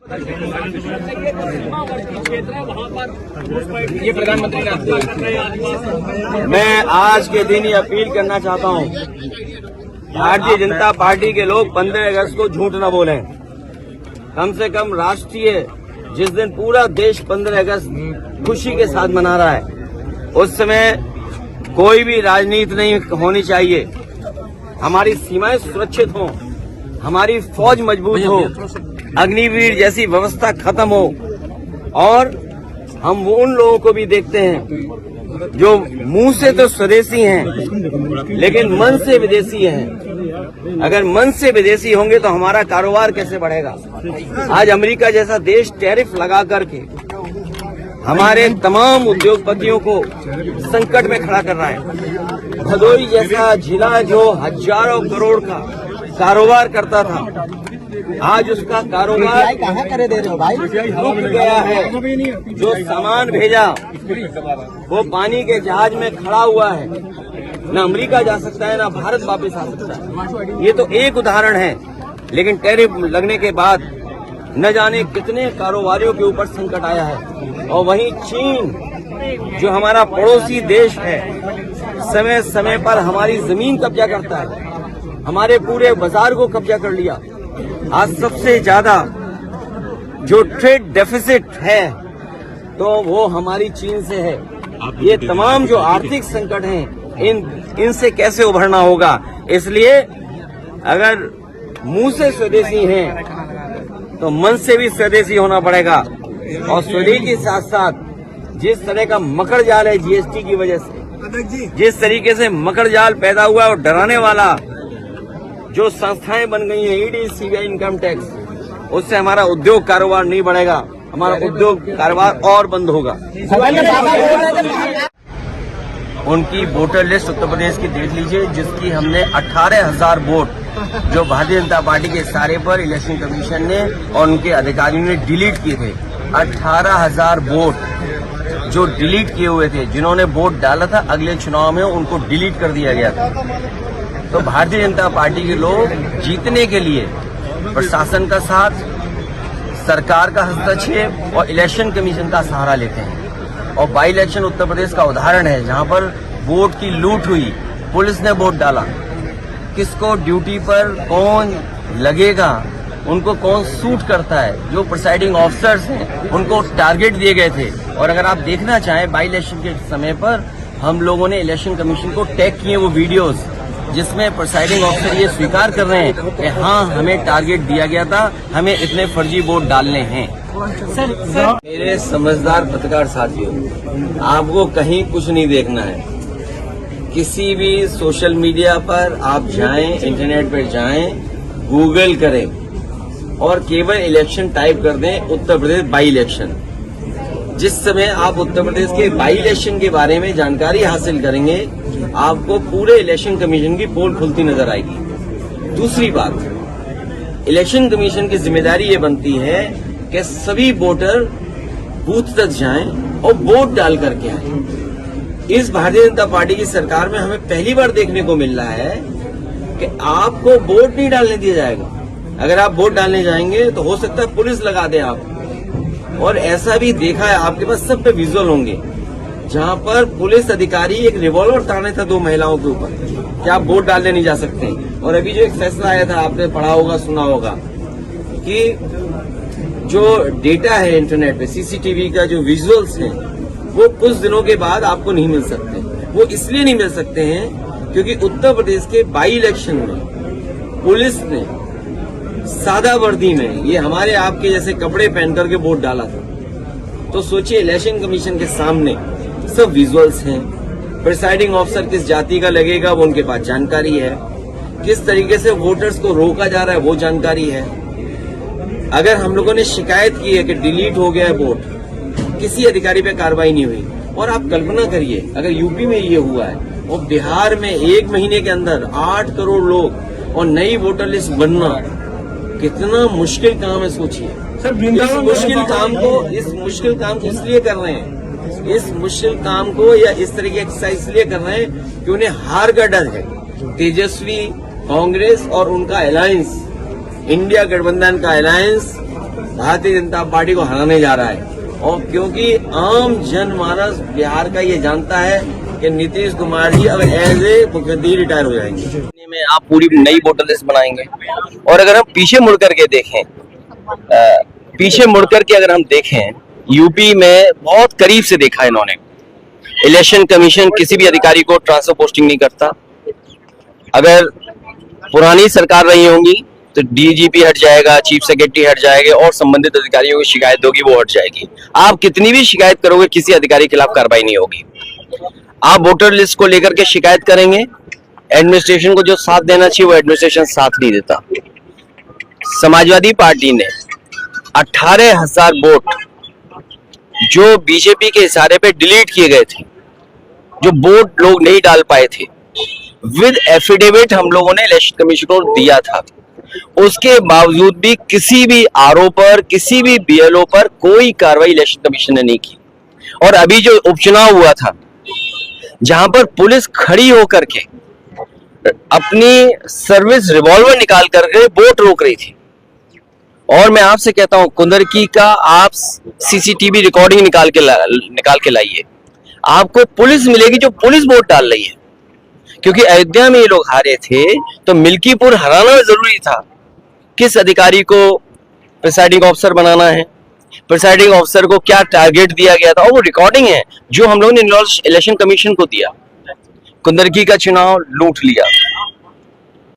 ये प्रधानमंत्री ने मैं आज के दिन ये अपील करना चाहता हूँ, भारतीय जनता पार्टी के लोग 15 अगस्त को झूठ न बोलें। कम से कम राष्ट्रीय, जिस दिन पूरा देश 15 अगस्त खुशी के साथ मना रहा है, उस समय कोई भी राजनीति नहीं होनी चाहिए। हमारी सीमाएं सुरक्षित हों, हमारी फौज मजबूत हो, अग्निवीर जैसी व्यवस्था खत्म हो, और हम उन लोगों को भी देखते हैं जो मुंह से तो स्वदेशी हैं लेकिन मन से विदेशी हैं। अगर मन से विदेशी होंगे तो हमारा कारोबार कैसे बढ़ेगा? आज अमेरिका जैसा देश टैरिफ लगा करके हमारे तमाम उद्योगपतियों को संकट में खड़ा कर रहा है। भदोही जैसा जिला जो हजारों करोड़ का कारोबार करता था, आज उसका कारोबार कहाँ करे दे रहे हो भाई? रुक गया है। जो सामान भेजा वो पानी के जहाज में खड़ा हुआ है, न अमेरिका जा सकता है, न भारत वापस आ सकता है। ये तो एक उदाहरण है, लेकिन टैरिफ लगने के बाद न जाने कितने कारोबारियों के ऊपर संकट आया है। और वहीं चीन, जो हमारा पड़ोसी देश है, समय समय पर हमारी जमीन कब्जा करता है, हमारे पूरे बाजार को कब्जा कर लिया। आज सबसे ज्यादा जो ट्रेड डेफिसिट है तो वो हमारी चीन से है। ये तमाम जो आर्थिक संकट हैं, इनसे कैसे उभरना होगा? इसलिए अगर मुंह से स्वदेशी हैं तो मन से भी स्वदेशी होना पड़ेगा। और स्वदेशी के साथ साथ जिस तरह का मकर जाल है जीएसटी की वजह से, जिस तरीके से मकर जाल पैदा हुआ है और डराने वाला जो संस्थाएं बन गई हैं, ईडी, सीबीआई, इनकम टैक्स, उससे हमारा उद्योग कारोबार नहीं बढ़ेगा, हमारा उद्योग कारोबार और बंद होगा। उनकी वोटर लिस्ट उत्तर प्रदेश की देख लीजिए, जिसकी हमने 18,000 वोट जो भारतीय जनता पार्टी के इशारे पर इलेक्शन कमीशन ने और उनके अधिकारियों ने डिलीट किए थे। 18,000 वोट जो डिलीट किए हुए थे, जिन्होंने वोट डाला था अगले चुनाव में उनको डिलीट कर दिया गया था। तो भारतीय जनता पार्टी के लोग जीतने के लिए प्रशासन का साथ, सरकार का हस्तक्षेप और इलेक्शन कमीशन का सहारा लेते हैं। और बाई इलेक्शन उत्तर प्रदेश का उदाहरण है, जहां पर वोट की लूट हुई, पुलिस ने वोट डाला, किसको ड्यूटी पर कौन लगेगा, उनको कौन सूट करता है, जो प्रिसाइडिंग ऑफिसर्स हैं उनको टारगेट दिए गए थे। और अगर आप देखना चाहें, बाई इलेक्शन के समय पर हम लोगों ने इलेक्शन कमीशन को टैग किए वो वीडियोस, जिसमें प्रिसाइडिंग ऑफिसर ये स्वीकार कर रहे हैं कि हाँ, हमें टारगेट दिया गया था, हमें इतने फर्जी वोट डालने हैं। मेरे समझदार पत्रकार साथियों, आपको कहीं कुछ नहीं देखना है। किसी भी सोशल मीडिया पर आप जाएं, इंटरनेट पर जाएं, गूगल करें और केवल इलेक्शन टाइप कर दें, उत्तर प्रदेश बाई इलेक्शन। जिस समय आप उत्तर प्रदेश के बाई इलेक्शन के बारे में जानकारी हासिल करेंगे, आपको पूरे इलेक्शन कमीशन की पोल खुलती नजर आएगी। दूसरी बात, इलेक्शन कमीशन की जिम्मेदारी ये बनती है कि सभी वोटर बूथ तक जाएं और वोट डाल करके आएं। इस भारतीय जनता पार्टी की सरकार में हमें पहली बार देखने को मिल रहा है कि आपको वोट नहीं डालने दिया जाएगा। अगर आप वोट डालने जाएंगे तो हो सकता है पुलिस लगा दे आप। और ऐसा भी देखा है, आपके पास सब पे विजुअल होंगे, जहां पर पुलिस अधिकारी एक रिवॉल्वर ताने था 2 महिलाओं के ऊपर कि आप वोट डालने नहीं जा सकते। और अभी जो एक फैसला आया था, आपने पढ़ा होगा, सुना होगा, कि जो डेटा है इंटरनेट पे, सीसीटीवी का जो विजुअल्स हैं, वो कुछ दिनों के बाद आपको नहीं मिल सकते। वो इसलिए नहीं मिल सकते हैं क्योंकि उत्तर प्रदेश के बाई इलेक्शन में पुलिस ने सादा वर्दी में, ये हमारे आपके जैसे कपड़े पहन करके वोट डाला था। तो सोचिए, इलेक्शन कमीशन के सामने सब विजुअल्स हैं, प्रिसाइडिंग ऑफिसर किस जाति का लगेगा वो उनके पास जानकारी है, किस तरीके से वोटर्स को रोका जा रहा है वो जानकारी है। अगर हम लोगों ने शिकायत की है कि डिलीट हो गया है वोट, किसी अधिकारी पे कार्रवाई नहीं हुई। और आप कल्पना करिए, अगर यूपी में ये हुआ है और बिहार में 1 महीने के अंदर 8 करोड़ लोग और नई वोटर लिस्ट बनना, कितना मुश्किल काम है, सोचिए। इस मुश्किल काम को इसलिए कर रहे हैं, इस मुश्किल काम को या इस तरह की एक्सरसाइज इसलिए कर रहे हैं कि उन्हें हार का डर है। तेजस्वी, कांग्रेस और उनका अलायंस, इंडिया गठबंधन का अलायंस भारतीय जनता पार्टी को हराने जा रहा है। और क्योंकि आम जनमानस बिहार का ये जानता है कि नीतीश कुमार जी अब एज ए मुख्यमंत्री रिटायर हो जाएंगे। में आप पूरी नई वोटर लिस्ट बनाएंगे। और अगर हम पीछे मुड़ करके देखें, यूपी में बहुत करीब से देखा है इन्होंने। इलेक्शन कमीशन किसी भी अधिकारी को ट्रांसफर पोस्टिंग नहीं करता। अगर पुरानी सरकार रही होंगी तो डीजीपी हट जाएगा, चीफ सेक्रेटरी हट जाएंगे और संबंधित अधिकारियों की शिकायत होगी वो हट जाएगी। आप कितनी भी शिकायत करोगे किसी अधिकारी के खिलाफ कार्रवाई नहीं होगी। आप वोटर लिस्ट को लेकर के शिकायत करेंगे, एडमिनिस्ट्रेशन को जो साथ देना चाहिए वो एडमिनिस्ट्रेशन साथ नहीं देता। समाजवादी पार्टी ने 18,000 वोट जो बीजेपी के इशारे पे डिलीट किए गए थे, जो वोट लोग नहीं डाल पाए थे, विद एफिडेविट हम लोगों ने इलेक्शन कमीशन को दिया था। उसके बावजूद भी किसी भी आरओ पर, किसी भी बीएलओ पर कोई कार्रवाई इलेक्शन कमीशन ने नहीं की। और अभी जो उपचुनाव हुआ था जहां पर पुलिस खड़ी होकर के अपनी सर्विस रिवॉल्वर निकाल करके वोट रोक रही थी। और मैं आपसे कहता हूं कुंदरकी का आप सीसीटीवी रिकॉर्डिंग निकाल के लाइए, आपको पुलिस मिलेगी जो पुलिस वोट डाल रही है। क्योंकि अयोध्या में ये लोग हारे थे तो मिल्कीपुर हराना जरूरी था। किस अधिकारी को प्रिसाइडिंग ऑफिसर बनाना है, प्रिसाइडिंग ऑफिसर को क्या टारगेट दिया गया था, और वो रिकॉर्डिंग है जो हम लोगों ने इलेक्शन कमीशन को दिया। कुंदरकी का चुनाव लूट लिया।